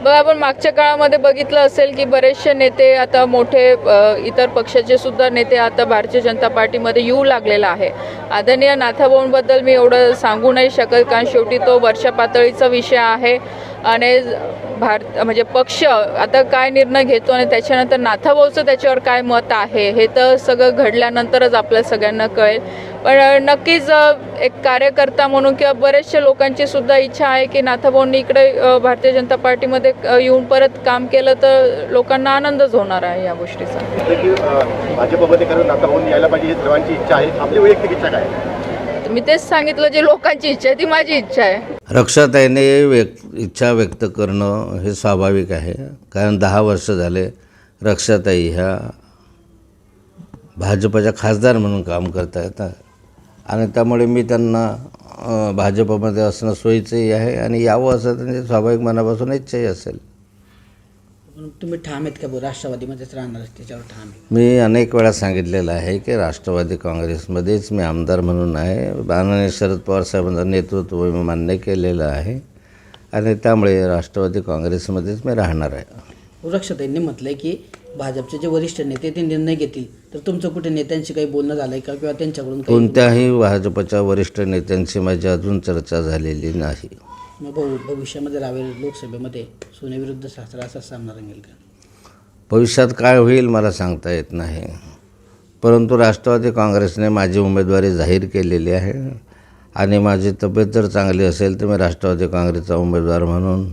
बघा, आपण मागच्या काळामध्ये बघितलं असेल की बरेचसे नेते आता मोठे इतर पक्षाचे सुद्धा नेते आता भारतीय जनता पार्टीमध्ये येऊ लागलेला आहे. आदरणीय नाथाभाऊंबद्दल मी एवढं सांगू नाही शकत, कारण शेवटी तो वर्षा पातळीचा विषय आहे आणि म्हणजे पक्ष आता काय निर्णय घेतो आणि त्याच्यानंतर नाथाभाऊचं त्याच्यावर काय मत आहे हे तर सगळं घडल्यानंतरच आपल्या सगळ्यांना कळेल. पण नक्कीच एक कार्यकर्ता म्हणून किंवा बरेचशा लोकांची सुद्धा इच्छा आहे की नाथाभाऊंनी इकडे भारतीय जनता पार्टीमध्ये येऊन परत काम केलं तर लोकांना आनंदच होणार आहे या गोष्टीचा. भाजपमध्ये कारण नाथाभाऊंनी यायला पाहिजे ही सर्वांची इच्छा आहे. आपली वैयक्तिक इच्छा काय? मी तेच सांगितलं, जी लोकांची इच्छा आहे ती माझी इच्छा आहे. रक्षाताईने इच्छा व्यक्त करणं हे स्वाभाविक आहे, कारण 10 वर्ष झाले रक्षाताई ह्या भाजपच्या खासदार म्हणून काम करत आहेत आणि त्यामुळे मी त्यांना भाजपमध्ये असणं सोयीचंही आहे आणि यावं असं त्यांची स्वाभाविक मनापासून इच्छाही असेल. तुम्ही ठाम आहेत का राष्ट्रवादीमध्येच राहणार त्याच्यावर ठाम आहे? मी अनेक वेळा सांगितलेलं आहे की राष्ट्रवादी काँग्रेसमध्येच मी आमदार म्हणून आहे. माननीय शरद पवार साहेबांचं नेतृत्व मी मान्य केलेलं आहे आणि त्यामुळे राष्ट्रवादी काँग्रेसमध्येच मी राहणार आहे. रक्षाताईंनी म्हटलं आहे की भाजपचे जे वरिष्ठ नेते ते निर्णय घेतील, तर तुमचं कुठे नेत्यांशी काही बोलणं झालं आहे का किंवा त्यांच्याकडून कोणत्याही भाजपच्या वरिष्ठ नेत्यांशी माझी अजून चर्चा झालेली नाही. मग भविष्यामध्ये रावेल लोकसभेमध्ये सोनेविरुद्ध सासरा असा सामना रंगेल का? भविष्यात काय होईल मला सांगता येत नाही, परंतु राष्ट्रवादी काँग्रेसने माझी उमेदवारी जाहीर केलेली आहे आणि माझी तब्येत जर चांगली असेल तर मी राष्ट्रवादी काँग्रेसचा उमेदवार म्हणून